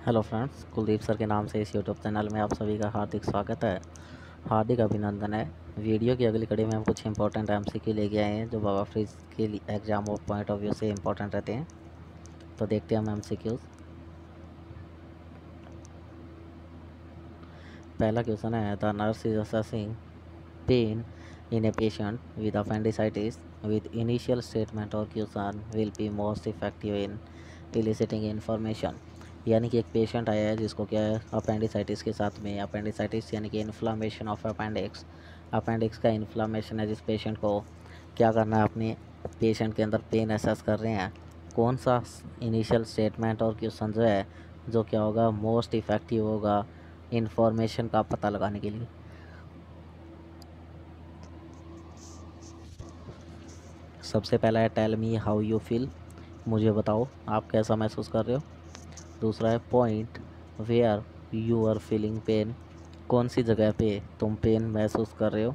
Hello friends, Kuldeep sir के नाम से इस यूट्यूब चैनल में आप सभी का हार्दिक स्वागत है। हार्दिक अभिनंदन है। वीडियो की अगली कड़ी में हम कुछ इंपॉर्टेंट एमसीक्यू लेके आए हैं जो बाबा फ्रीज के exam of point of view से इंपॉर्टेंट रहते हैं। तो देखते हैं हम एमसीक्यूज। पहला क्वेश्चन है, the nurse is assessing pain in a patient with appendicitis with initial statement or question will be most effective in eliciting information। यानी कि एक पेशेंट आया है जिसको क्या है, अपेंडिसाइटिस के साथ में। अपेंडिसाइटिस यानी कि इन्फ्लामेशन ऑफ अपेंडिक्स। अपेंडिक्स का इन्फ्लामेशन है जिस पेशेंट को क्या करना है, अपने पेशेंट के अंदर पेन एसेस कर रहे हैं। कौन सा इनिशियल स्टेटमेंट और क्वेश्चन जो है जो क्या होगा, मोस्ट इफ़ेक्टिव होगा इन्फॉर्मेशन का पता लगाने के लिए। सबसे पहला है tell me how you feel, मुझे बताओ आप कैसा महसूस कर रहे हो। दूसरा है point where you are feeling pain, कौन सी जगह पे तुम पेन महसूस कर रहे हो।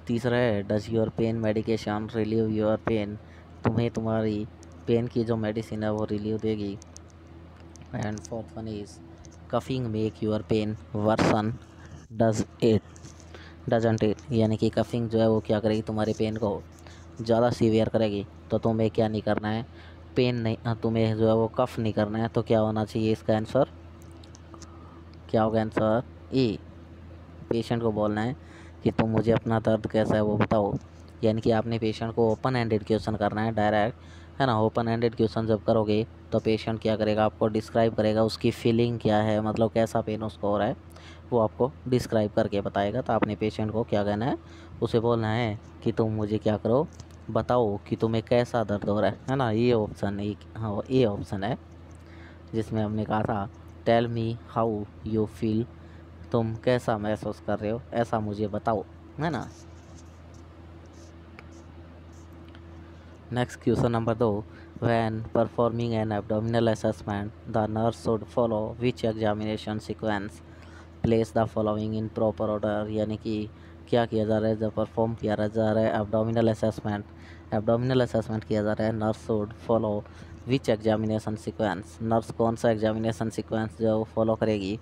तीसरा है does your pain medication relieve your pain, तुम्हें तुम्हारी पेन की जो मेडिसिन है वो रिलीव देगी। And fourth one is coughing make your pain worsen does it doesn't it, यानी कि कफिंग जो है वो क्या करेगी, तुम्हारे पेन को ज़्यादा सीवियर करेगी। तो तुम्हें क्या नहीं करना है, पेन नहीं, तुम्हें जो है वो कफ नहीं करना है। तो क्या होना चाहिए, इसका आंसर क्या होगा, आंसर ए। पेशेंट को बोलना है कि तुम मुझे अपना दर्द कैसा है वो बताओ। यानी कि आपने पेशेंट को ओपन एंडेड क्वेश्चन करना है, डायरेक्ट, है ना। ओपन एंडेड क्वेश्चन जब करोगे तो पेशेंट क्या करेगा, आपको डिस्क्राइब करेगा उसकी फीलिंग क्या है, मतलब कैसा पेन उसको हो रहा है वो आपको डिस्क्राइब करके बताएगा। तो आपने पेशेंट को क्या कहना है, उसे बोलना है कि तुम मुझे क्या करो, बताओ कि तुम्हें कैसा दर्द हो रहा है ना। ये ऑप्शन है, हाँ ये ऑप्शन है जिसमें हमने कहा था tell me how you feel, तुम कैसा महसूस कर रहे हो ऐसा मुझे बताओ, है ना। Next question number 2, when performing an abdominal assessment the nurse should follow which examination sequence, place the following in proper order. यानी कि क्या किया जा रहा है, जब परफॉर्म किया जा रहा है एब्डोमिनल असेसमेंट किया जा रहा है, nurse should follow which examination sequence, nurse कौन सा एग्जामिनेशन सीक्वेंस जो फॉलो करेगी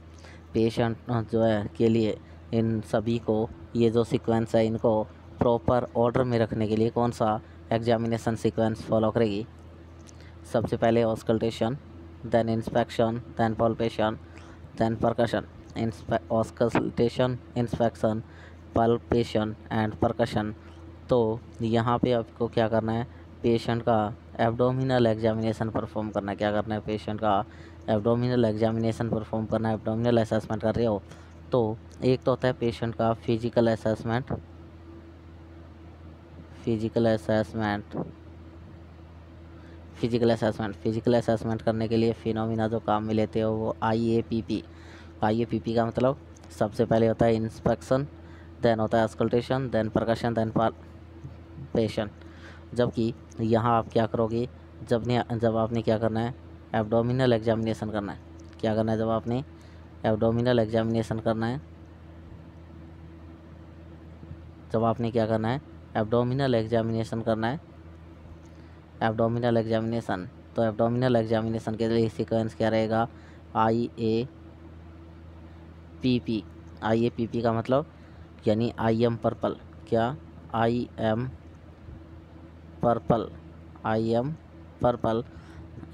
पेशेंट जो है के लिए। इन सभी को, ये जो सीक्वेंस है इनको प्रॉपर ऑर्डर में रखने के लिए कौन सा एग्जामिनेशन सीक्वेंस फॉलो करेगी। सबसे पहले auscultation, then inspection, then palpation, then percussion. Auscultation, inspection, palpation and percussion. तो यहाँ पे आपको क्या करना है, पेशेंट का एब्डोमिनल एग्जामिनेशन परफॉर्म करना है। क्या करना है, पेशेंट का एब्डोमिनल एग्जामिनेशन परफॉर्म करना है। एब्डोमिनल असेसमेंट कर रहे हो तो एक तो होता है पेशेंट का फिजिकल असेसमेंट, फिजिकल असेसमेंट करने के लिए फिनोमिना जो काम में लेते हो वो आईएपीपी का मतलब सबसे पहले होता है इंस्पेक्शन, देन होता है auscultation, then percussion, then palpation. जबकि यहाँ आप क्या करोगे, जब आपने क्या करना है, एब्डोमिनल एग्जामिनेशन करना है। क्या करना है, जब आपने एब्डोमिनल एग्जामिनेशन करना है, जब आपने क्या करना है, एब्डोमिनल एग्जामिनेशन करना है, एब्डोमिनल एग्जामिनेशन। तो एब्डोमिनल एग्जामिनेशन के लिए सीक्वेंस क्या रहेगा, आई ए पी पी का मतलब यानी आई एम पर्पल, क्या I am purple,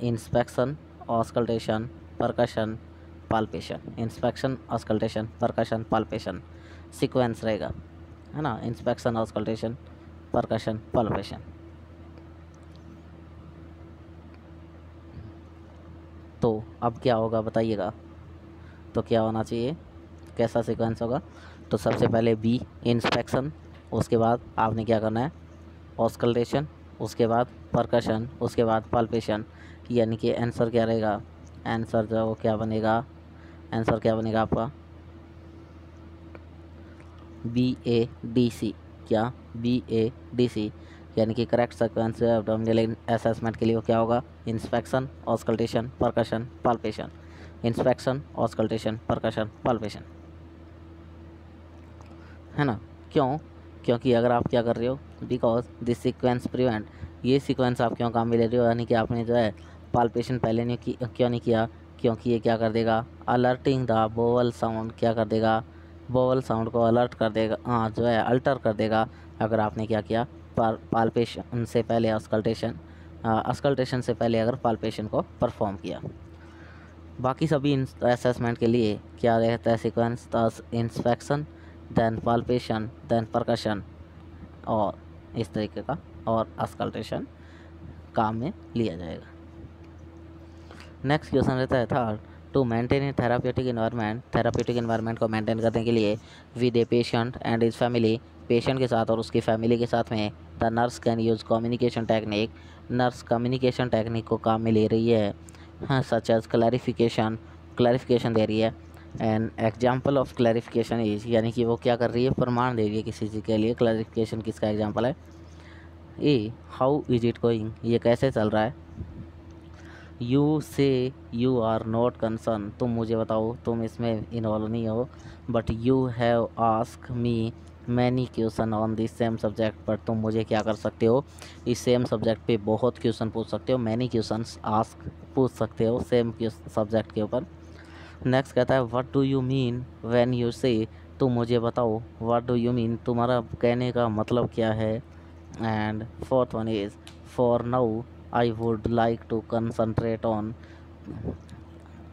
inspection, auscultation, percussion, palpation. Inspection, auscultation, percussion, palpation sequence रहेगा, है ना। Inspection, auscultation, percussion, palpation. तो अब क्या होगा बताइएगा, तो क्या होना चाहिए, कैसा सीक्वेंस होगा। तो सबसे पहले बी इंस्पेक्शन, उसके बाद आपने क्या करना है, ऑस्कल्टेशन, उसके बाद परकशन, उसके बाद पाल्पेशन। यानी कि आंसर क्या रहेगा, आंसर जो वो क्या बनेगा, आंसर क्या बनेगा आपका BADC, क्या BADC। यानी कि करेक्ट सीक्वेंस एब्डोमिनल असेसमेंट के लिए वो क्या होगा, inspection, auscultation, percussion, palpation. Inspection, auscultation, percussion, palpation, है ना। क्यों, क्योंकि अगर आप क्या कर रहे हो, बिकॉज दिस सीक्वेंस प्रिवेंट, ये सीक्वेंस आप क्यों काम में ले रहे हो, यानी कि आपने जो है पाल्पेशन पहले नहीं क्यों नहीं किया, क्योंकि ये क्या कर देगा, अलर्टिंग द वोवल साउंड, क्या कर देगा, वोवल साउंड को अलर्ट कर देगा, हाँ जो है अल्टर कर देगा अगर आपने क्या किया, पाल्पेशन से पहले अस्कल्टेशन से पहले अगर पाल्पेशन को परफॉर्म किया। बाकी सभी असेसमेंट के लिए क्या रहता है sequence, inspection, then palpation, then percussion और इस तरीके का, और अस्कल्टेशन काम में लिया जाएगा। नेक्स्ट क्वेश्चन रहता है third, to maintain a therapeutic environment को मेंटेन करने के लिए with a patient and is family, patient के साथ और उसकी फैमिली के साथ में the nurse can use communication technique, nurse communication technique को काम में ले रही है, हाँ सच एज क्लैरिफिकेशन दे रही है। An example of clarification is, यानी कि वो क्या कर रही है, प्रमाण दे रही है किसी चीज़ के लिए। क्लैरिफिकेशन किसका एग्जाम्पल है, A how is it going, ये कैसे चल रहा है। यू से यू आर नॉट कंसर्न, तुम मुझे बताओ, तुम इसमें इन्वॉल्व नहीं हो, but you have ask me many question on this same subject, पर तुम मुझे क्या कर सकते हो, इस सेम सब्जेक्ट पे बहुत क्वेश्चन पूछ सकते हो, मैनी क्वेश्चंस आस्क पूछ सकते हो सेम सब्जेक्ट के ऊपर। नेक्स्ट कहता है what do you mean when you से, तुम मुझे बताओ व्हाट डू यू मीन, तुम्हारा कहने का मतलब क्या है। And fourth one is for now I would like to concentrate on,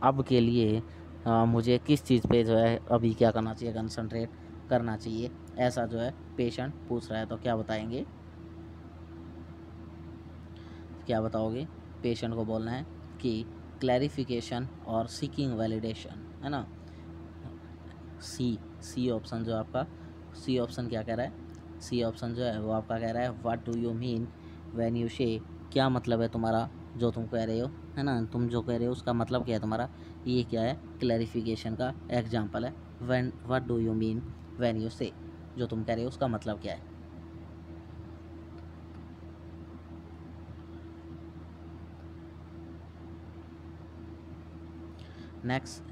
अब के लिए मुझे किस चीज़ पे जो है अभी क्या करना चाहिए, कंसंट्रेट करना चाहिए, ऐसा जो है पेशेंट पूछ रहा है। तो क्या बताएंगे, क्या बताओगे, पेशेंट को बोलना है कि क्लैरिफिकेशन और सीकिंग वैलिडेशन, है ना। सी ऑप्शन जो आपका, सी ऑप्शन क्या कह रहा है, सी ऑप्शन जो है वो आपका कह रहा है what do you mean when you से, क्या मतलब है तुम्हारा जो तुम कह रहे हो, है ना, तुम जो कह रहे हो उसका मतलब क्या है तुम्हारा, ये क्या है, क्लैरिफिकेशन का एग्जांपल है। What do you mean when you से, जो तुम कह रहे हो उसका मतलब क्या है। Next,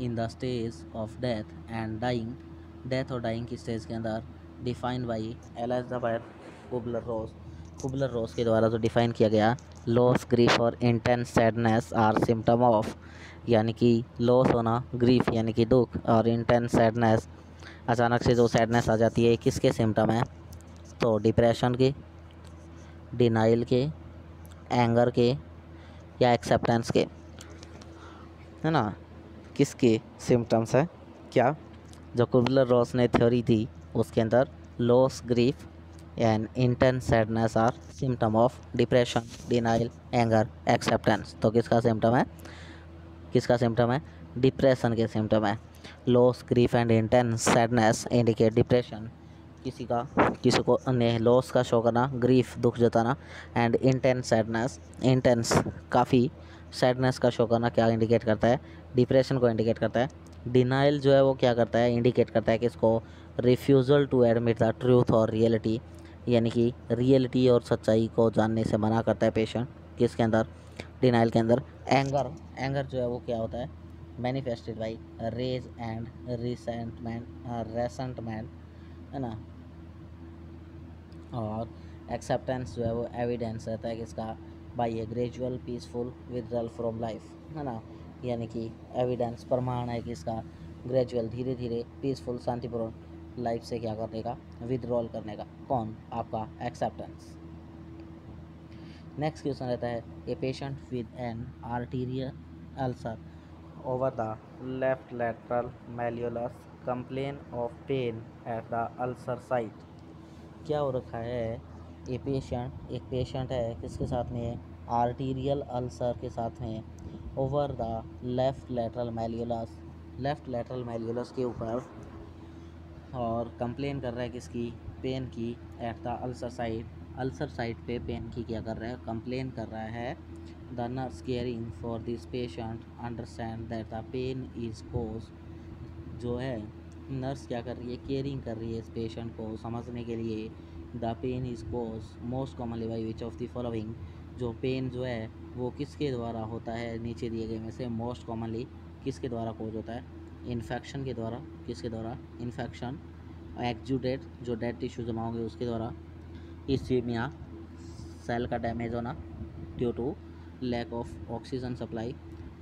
in the stage of death and dying, death और डाइंग की स्टेज के अंदर defined by Elizabeth Kubler Ross के द्वारा जो डिफाइन किया गया, लॉस, ग्रीफ और intense sadness are symptom of, यानी कि लॉस होना, ग्रीफ यानी कि दुख, और इंटेंस सैडनेस अचानक से जो सैडनेस आ जाती है, किसके सिम्टम है, तो डिप्रेशन के, डिनाइल के, एंगर के, या एक्सेप्टेंस के, है ना, किसके सिम्टम्स है, क्या, जो कुबलर रॉस ने थ्योरी दी उसके अंदर loss, grief and intense sadness are symptom of depression, denial, anger, acceptance. तो किसका सिम्टम है, किसका सिम्टम है, डिप्रेशन के सिम्टम है। Loss, grief and intense sadness indicate depression, किसी को अन्य लॉस का शो करना, ग्रीफ दुख जताना, एंड इंटेंस सैडनेस, इंटेंस काफ़ी, सैडनेस का शो करना क्या इंडिकेट करता है, डिप्रेशन को इंडिकेट करता है। डिनाइल जो है वो क्या करता है, इंडिकेट करता है किसको, refusal to admit the truth और रियलिटी, यानी कि रियलिटी और सच्चाई को जानने से मना करता है पेशेंट, किसके अंदर, डिनाइल के अंदर। एंगर जो है वो क्या होता है, मैनिफेस्टेड बाई रेज एंड रेसेंटमेंट, है ना। और एक्सेप्टेंस जो है वो एविडेंस रहता है किसका, by A gradual peaceful withdrawal from life, है ना, यानी कि एविडेंस प्रमाण है किसका, ग्रेजुअल धीरे धीरे पीसफुल शांतिपूर्ण लाइफ से क्या करने का, विदड्रॉल करने का, कौन, आपका एक्सेप्टेंस। नेक्स्ट क्वेश्चन रहता है a patient with an arterial ulcer over the left lateral malleolus complain of pain at the ulcer site, क्या हो रखा है, एक पेशेंट है किसके साथ में, आर्टीरियल अल्सर के साथ में, ओवर द लेफ्ट लैटरल मैल्यूलस के ऊपर, और कंप्लेन कर रहा है किसकी, पेन की, एट द अल्सर साइट पे पेन की क्या कर रहा है, कंप्लेन कर रहा है। The nurse caring for this patient understand that the pain is cause, जो है नर्स क्या कर रही है, केयरिंग कर रही है इस पेशेंट को समझने के लिए, the pain is cause most commonly by which of the following, जो पेन जो है वो किसके द्वारा होता है, नीचे दिए गए में से मोस्ट कॉमनली किसके द्वारा कोज होता है, इन्फेक्शन के द्वारा, किसके द्वारा, इन्फेक्शन, एक्जूडेट जो डेड टिश्यू जमा होंगे उसके द्वारा, इस्कीमिया सेल का डैमेज होना due to lack of oxygen supply,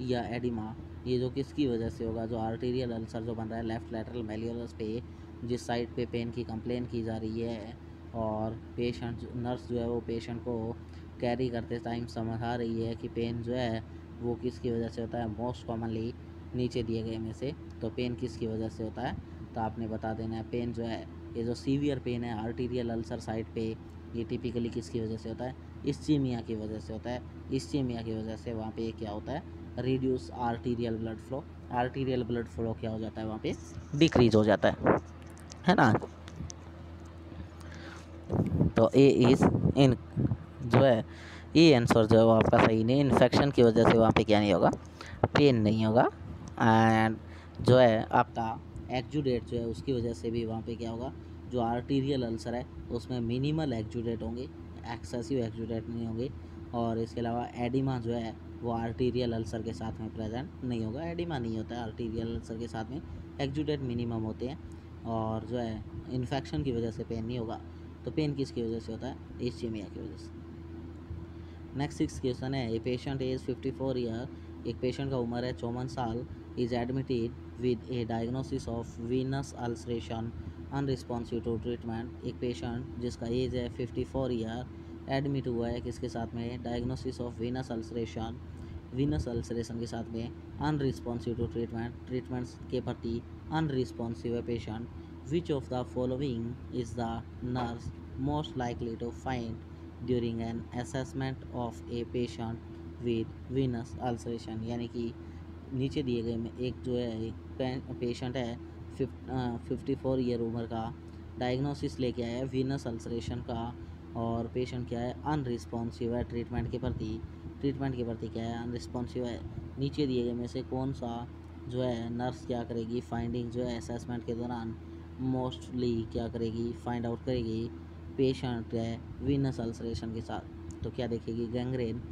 या एडिमा, ये जो किसकी वजह से होगा, जो आर्टीरियल अल्सर जो बन रहा है लेफ़्ट लैटरल मेलियोरस पे, जिस साइड पे पेन की कंप्लेन की जा रही है और पेशेंट नर्स जो है वो पेशेंट को कैरी करते टाइम समझा रही है कि पेन जो है वो किसकी वजह से होता है। मोस्ट कॉमनली नीचे दिए गए में से तो पेन किसकी वजह से होता है, तो आपने बता देना है पेन जो है, ये जो सीवियर पेन है आर्टीरियल अल्सर साइड पे, ये टिपिकली किसकी वजह से होता है, इस्चीमिया की वजह से होता है। इस्चीमिया की वजह से वहाँ पे क्या होता है, reduce arterial blood flow, arterial blood flow क्या हो जाता है वहाँ पे, डिक्रीज हो जाता है ना। तो ए इज़ इन जो है ये आंसर जो है वो आपका सही नहीं, इन्फेक्शन की वजह से वहाँ पे क्या नहीं होगा, पेन नहीं होगा। एंड जो है आपका एक्जुडेट जो है उसकी वजह से भी वहाँ पे क्या होगा, जो आर्टीरियल अल्सर है उसमें मिनिमल एक्जुडेट होंगे, एक्सेसिव एक्जुडेट नहीं होंगे। और इसके अलावा एडिमा जो है वो आर्टीरियल अल्सर के साथ में प्रेजेंट नहीं होगा, एडिमा नहीं होता है आर्टीरियल अल्सर के साथ में, एक्जुडेट मिनिमम होते हैं। और जो है इन्फेक्शन की वजह से पेन नहीं होगा। तो पेन किसकी वजह से होता है, इस्चीमिया की वजह से। नेक्स्ट 6 क्वेश्चन है, ए पेशेंट एज 54 ईयर, एक पेशेंट का उम्र है 54 साल, is admitted with a diagnosis of venous ulceration unresponsive to treatment. एक पेशेंट जिसका एज है 54 ईयर एडमिट हुआ है किसके साथ में, diagnosis of venous ulceration, venous ulceration के साथ में, अनरिस्पॉन्सिव टू ट्रीटमेंट, ट्रीटमेंट्स के प्रति अनरिस्पॉन्सिव है patient. Which of the following is the nurse most likely to find during an assessment of a patient with venous ulceration. यानी कि नीचे दिए गए में एक जो है एक पेशेंट है 54 ईयर उम्र का, डायग्नोसिस लेके आया है वीनस अल्सरेशन का, और पेशेंट क्या है, अनरिस्पॉन्सिव है ट्रीटमेंट के प्रति, ट्रीटमेंट के प्रति क्या है, अनरिस्पॉन्सिव है। नीचे दिए गए में से कौन सा जो है नर्स क्या करेगी, फाइंडिंग जो है असेसमेंट के दौरान मोस्टली क्या करेगी, फाइंड आउट करेगी, पेशेंट है वीनस अल्सरेशन के साथ। तो क्या देखेगी, गैंग्रेन,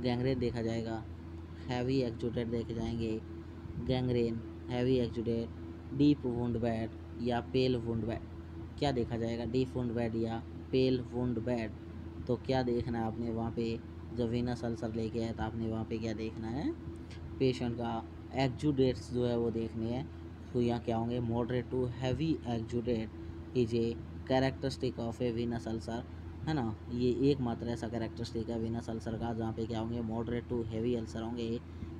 गैंग्रेन देखा जाएगा, हैवी एक्जुडेट देखे जाएंगे, गैंग्रेन, heavy exudate, deep wound bed या पेल वुंड बेड। क्या देखा जाएगा, डीप वुंड बेड या पेल वुंड बेड। तो क्या देखना है आपने वहाँ पे, जब वीनस अल्सर लेके आए तो आपने वहाँ पे क्या देखना है, पेशेंट का एक्जुडेट्स जो है वो देखने हैं। तो यहाँ क्या होंगे, moderate to heavy exudate is a characteristic of a venous ulcer, है ना। ये एकमात्र ऐसा कैरेक्टरिस्टिक है वीनस अल्सर का जहाँ पे क्या होंगे, मॉडरेट टू हैवी अल्सर होंगे।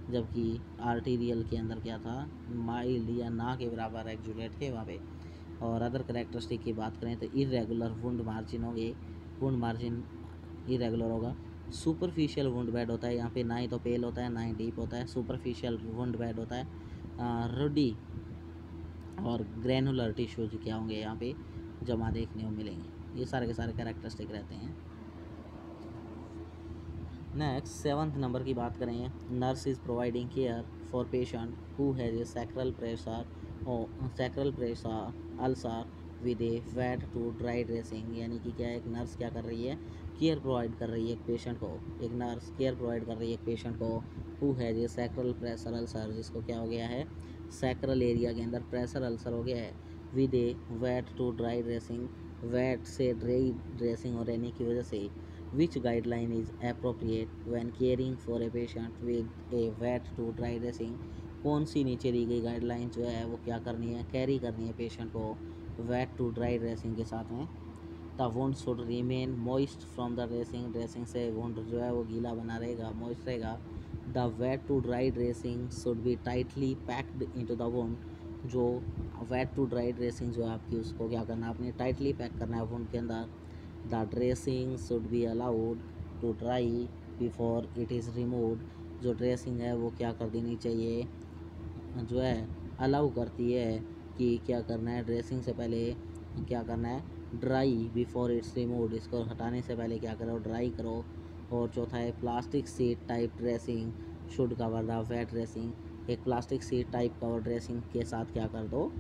जबकि आर्टीरियल के अंदर क्या था, माइल्ड या ना के बराबर एक्जुडेट थे वहाँ पे। और अदर कैरेक्टरिस्टिक की बात करें तो इरेगुलर वुंड मार्जिन होंगे, वुंड मार्जिन इरेगुलर होगा। सुपरफिशियल वुंड बेड होता है, यहाँ पे ना ही तो पेल होता है ना ही डीप होता है, सुपरफिशियल वुंड बेड होता है। रुडी और ग्रैनुलर टिश्यूज क्या होंगे यहाँ पे जमा देखने को मिलेंगे। ये सारे के सारे कैरेक्टरिस्टिक रहते हैं। नेक्स्ट 7th नंबर की बात करें, nurse is providing care for patient who has a sacral pressure ulcer with a wet to dry dressing. यानी कि क्या एक नर्स क्या कर रही है, केयर प्रोवाइड कर रही है एक पेशेंट को, एक नर्स केयर प्रोवाइड कर रही है एक पेशेंट को who has a sacral pressure ulcer, जिसको क्या हो गया है, सैक्रल एरिया के अंदर प्रेशर अल्सर हो गया है, with a wet to dry dressing, wet से ड्राई ड्रेसिंग हो रहने की वजह से। Which guideline is appropriate when caring for a patient with a wet to dry dressing? कौन सी नीचे दी गई गाइडलाइन जो है वो क्या करनी है, कैरी करनी है पेशेंट को वेट टू ड्राई ड्रेसिंग के साथ में। The wound should remain moist from the dressing, dressing से वुंड जो है वो गीला बना रहेगा, मॉइस्ट रहेगा। The wet to dry dressing should be tightly packed into the wound, जो वेट टू ड्राई ड्रेसिंग जो है आपकी उसको क्या करना है, आपने टाइटली पैक करना है वुंड के अंदर। The dressing should be allowed to dry before it is removed, जो ड्रेसिंग है वो क्या कर देनी चाहिए, जो है अलाउ करती है कि क्या करना है, ड्रेसिंग से पहले क्या करना है, ड्राई बिफोर इट्स रिमूव्ड, इसको हटाने से पहले क्या करो, ड्राई करो। और चौथा है plastic sheet type dressing should cover the wet dressing, एक plastic sheet type cover dressing के साथ क्या कर दो,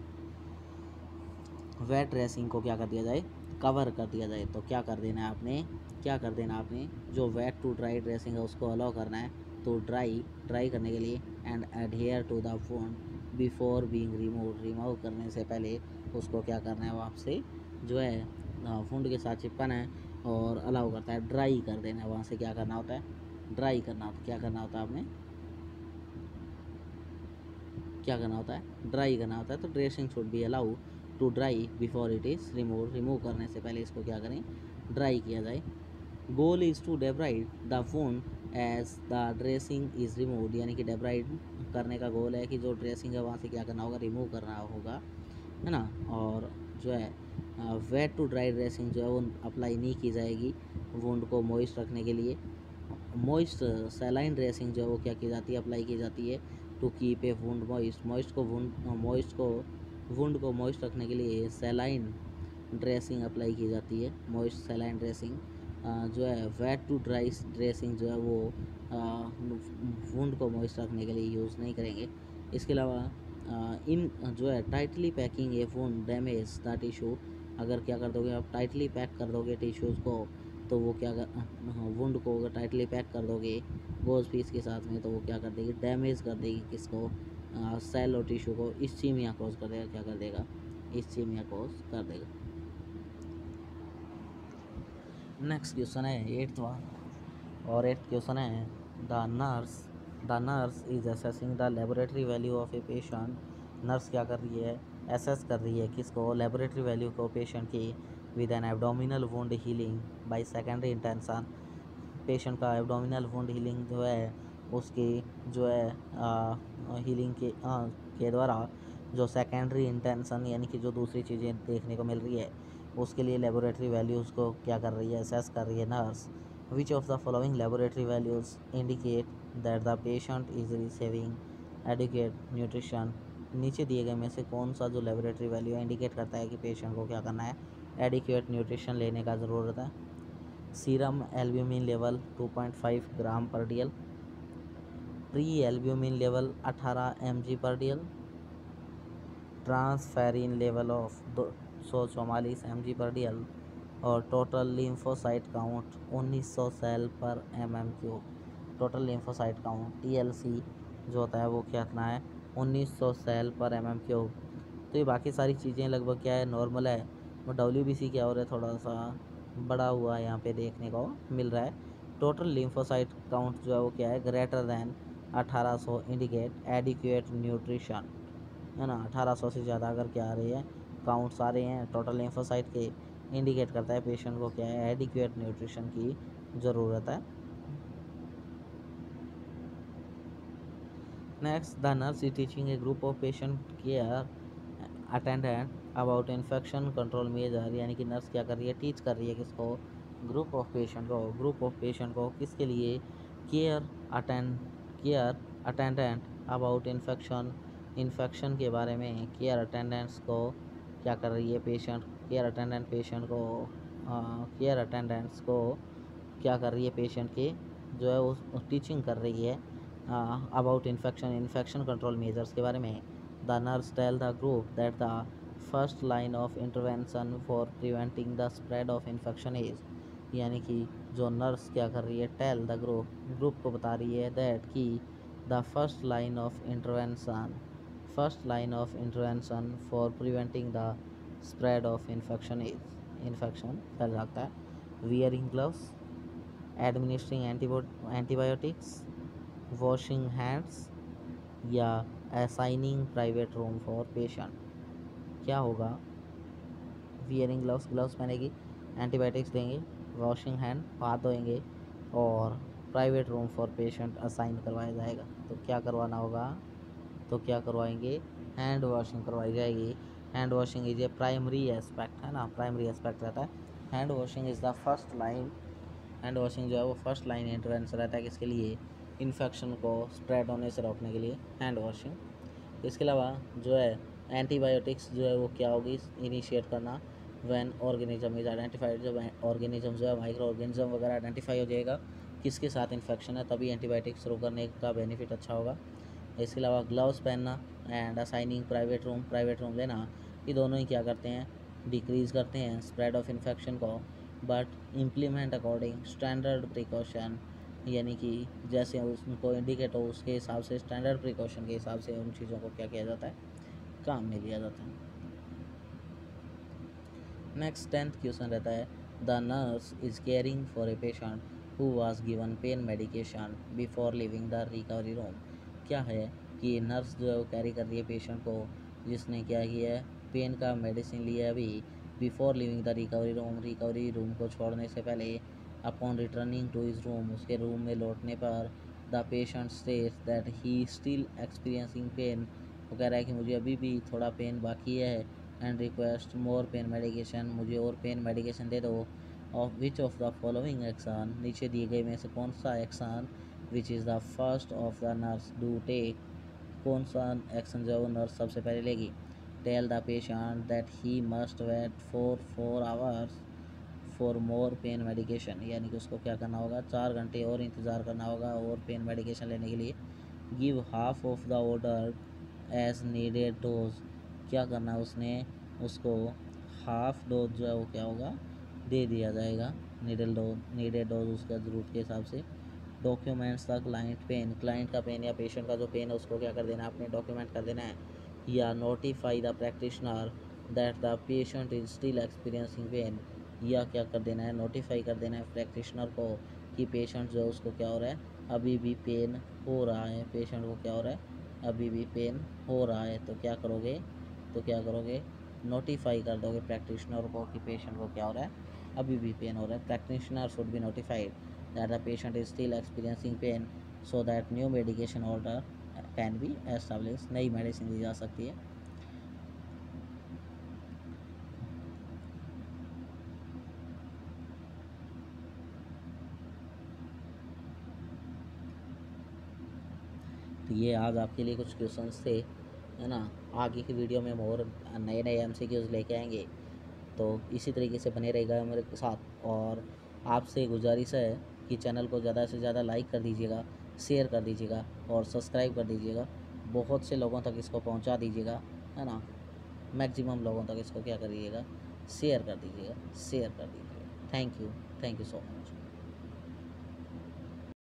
वेट ड्रेसिंग को क्या कर दिया जाए, कवर कर दिया जाए। तो क्या कर देना है आपने, क्या कर देना आपने, जो वेट टू ड्राई ड्रेसिंग है उसको अलाउ करना है, तो ड्राई करने के लिए, and adhere to the wound before being remove करने से पहले उसको क्या करना है, वहाँ से जो है वुंड के साथ चिपकाना है और अलाउ करता है, ड्राई कर देना है, वहाँ से क्या करना होता है, ड्राई करना होता है। क्या करना होता है आपने, क्या करना होता है, ड्राई करना होता है। तो dressing should be allow to dry before it is remove करने से पहले इसको क्या करें, ड्राई किया जाए। Goal is to debride the wound as the dressing is removed, यानी कि डेब्राइड करने का गोल है कि जो ड्रेसिंग है वहाँ से क्या करना होगा, रिमूव करना होगा, है ना। और जो है वेट टू ड्राई ड्रेसिंग जो है वो अप्लाई नहीं की जाएगी वुंड को मॉइस्ट रखने के लिए। मॉइस्ट सैलाइन ड्रेसिंग जो है वो क्या की जाती है, अप्लाई की जाती है to keep a wound moist. Wound को मॉइस्ट रखने के लिए सैलाइन ड्रेसिंग अप्लाई की जाती है, मॉइस्ट सैलाइन ड्रेसिंग। जो है वेट टू ड्राई ड्रेसिंग जो है वो वुंड को मॉइस्ट रखने के लिए यूज़ नहीं करेंगे। इसके अलावा इन जो है tightly packing A wound damage the tissue, अगर क्या कर दोगे आप, टाइटली पैक कर दोगे टिश्यूज़ को, तो वो क्या कर वुंड को अगर टाइटली पैक कर दोगे गोज पीस के साथ में, तो वो क्या कर देगी, डैमेज कर देगी किसको, सेल और टिश्यू को, इस्चीमिया कॉज कर देगा, क्या कर देगा, इस्चीमिया कॉज कर देगा। नेक्स्ट क्वेश्चन है 8th वन, और 8th क्वेश्चन है the nurse is assessing the laboratory value of a patient. Nurse क्या कर रही है, एसेस कर रही है किसको, लेबोरेटरी वैल्यू को पेशेंट की, with an abdominal wound healing by secondary intention. Patient का एब्डोमिनल वुंड हीलिंग जो है उसकी जो है हीलिंग के द्वारा जो सेकेंडरी इंटेंशन यानी कि जो दूसरी चीज़ें देखने को मिल रही है उसके लिए लेबोरेटरी वैल्यूज़ को क्या कर रही है, असेस कर रही है nurse. Which of the following laboratory values indicate that the patient is receiving adequate nutrition. नीचे दिए गए में से कौन सा जो लेबोरेटरी वैल्यू इंडिकेट करता है कि पेशेंट को क्या करना है, एडिक्वेट न्यूट्रिशन लेने का ज़रूरत है। सीरम एल्ब्यूमिन लेवल 2.5 ग्राम पर DL, pre albumin level 18 mg पर DL, transferrin level of 244 mg पर DL, और टोटल लिम्फोसाइट काउंट 1900 सेल पर mm3। Total lymphocyte count TLC जो होता है वो क्या इतना है, 1900 सेल पर mm3। तो ये बाकी सारी चीज़ें लगभग क्या है, नॉर्मल है। वो WBC क्या हो रहा है, थोड़ा सा बड़ा हुआ यहाँ पे देखने को मिल रहा है। टोटल लिम्फोसाइट काउंट जो है वो क्या है, greater than 1800 indicate adequate nutrition, है ना। 1800 से ज़्यादा अगर क्या आ रही है, काउंट्स आ रहे हैं टोटल लिम्फोसाइट के, इंडिकेट करता है पेशेंट को क्या है, एडिक्वेट न्यूट्रिशन की ज़रूरत है। Next, the nurse is teaching A group of patient care attendant about infection control measure, यानी कि नर्स क्या कर रही है, टीच कर रही है किसको, ग्रुप ऑफ पेशेंट को किसके लिए, केयर अटेंडेंट अबाउट इन्फेक्शन के बारे में। केयर अटेंडेंट्स को क्या कर रही है, केयर अटेंडेंट्स को क्या कर रही है, पेशेंट के जो है वो टीचिंग कर रही है अबाउट इन्फेक्शन कंट्रोल मेजर्स के बारे में। The nurse tell the group that the first line of intervention for preventing the spread of infection is, यानी कि जो नर्स क्या कर रही है, टेल द ग्रुप को बता रही है दैट कि the first line of intervention for preventing the spread of infection is, infection फैल सकता है। Wearing gloves, administering antibiotics, washing hands, या assigning private room for patient. क्या होगा, वियरिंग ग्लव्स पहनेगी, एंटीबायोटिक्स देंगे, वॉशिंग हैंड हाथ धोएंगे, और private room for patient assign करवाया जाएगा। तो क्या करवाना होगा, तो क्या करवाएंगे, हैंड वॉशिंग करवाई जाएगी। Hand washing is a primary aspect, है ना, प्राइमरी एस्पेक्ट रहता है। Hand washing is the first line, hand washing जो है वो फर्स्ट लाइन इंटरवेंशन रहता है किसके लिए, इन्फेक्शन को स्प्रेड होने से रोकने के लिए हैंड वॉशिंग। इसके अलावा जो है एंटीबायोटिक्स जो है वो क्या होगी, इनिशिएट करना व्हेन ऑर्गेनिज्म इज आइडेंटिफाइड, जब ऑर्गेनिज्म जो है माइक्रो ऑर्गेनिज्म वगैरह आइडेंटिफाई हो जाएगा किसके साथ इन्फेक्शन है, तभी एंटीबायोटिक शुरू करने का बेनिफिट अच्छा होगा। इसके अलावा ग्लव्स पहनना एंड असाइनिंग प्राइवेट रूम लेना, ये दोनों ही क्या करते हैं, डिक्रीज़ करते हैं स्प्रेड ऑफ इन्फेक्शन को, but implement according standard precaution, यानी कि जैसे उनको इंडिकेट हो उसके हिसाब से, स्टैंडर्ड प्रिकॉशन के हिसाब से उन चीज़ों को क्या किया जाता है, काम में लिया जाता है। नेक्स्ट 10th क्वेश्चन रहता है, the nurse is caring for a patient who was given pain medication before leaving the recovery room. क्या है कि नर्स जो है वो कैरी कर रही है पेशेंट को, जिसने क्या किया है, पेन का मेडिसिन लिया है अभी। Before leaving the recovery room को छोड़ने से पहले, upon returning to his room, उसके रूम में लौटने पर, the patient states that he still experiencing pain, वो कह रहा है कि मुझे अभी भी थोड़ा पेन बाकी है, and request more pain medication, मुझे और पेन मेडिकेशन दे दो। Of which of the following action, नीचे दिए गए में से कौन सा action, which is the first of the nurse do take, कौन सा एक्शन जो है वो नर्स सबसे पहले लेगी। Tell the patient that he must wait for 4 hours for more pain medication, यानी कि उसको क्या करना होगा, 4 घंटे और इंतज़ार करना होगा और पेन मेडिकेशन लेने के लिए। Give half of the order as needed dose, क्या करना है उसने, उसको हाफ डोज जो है वो क्या होगा, दे दिया जाएगा, नीडेड डोज उसका ज़रूरत के हिसाब से। डॉक्यूमेंट्स द क्लाइंट का पेन या पेशेंट का जो पेन है उसको क्या कर देना है, आपने डॉक्यूमेंट कर देना है। या notify the practitioner that the patient is still experiencing pain, या क्या कर देना है, नोटिफाई कर देना है प्रैक्टिशनर को कि पेशेंट जो है उसको क्या हो रहा है, अभी भी पेन हो रहा है, पेशेंट को क्या हो रहा है, अभी भी पेन हो रहा है। तो क्या करोगे, नोटिफाई कर दोगे प्रैक्टिशनर को कि पेशेंट को क्या हो रहा है, अभी भी पेन हो रहा है। Practitioner should be notified that the patient is still experiencing pain so that new medication order can be establish, नई मेडिसिन दी जा सकती है। तो ये आज आपके लिए कुछ क्वेश्चंस थे, है ना। आगे की वीडियो में हम और नए नए MCQs लेके आएंगे, तो इसी तरीके से बने रहेगा मेरे साथ। और आपसे गुजारिश है कि चैनल को ज़्यादा से ज़्यादा लाइक कर दीजिएगा, शेयर कर दीजिएगा और सब्सक्राइब कर दीजिएगा। बहुत से लोगों तक इसको पहुंचा दीजिएगा, है ना। मैक्सिमम लोगों तक इसको क्या करिएगा, शेयर कर दीजिएगा। Thank you so much.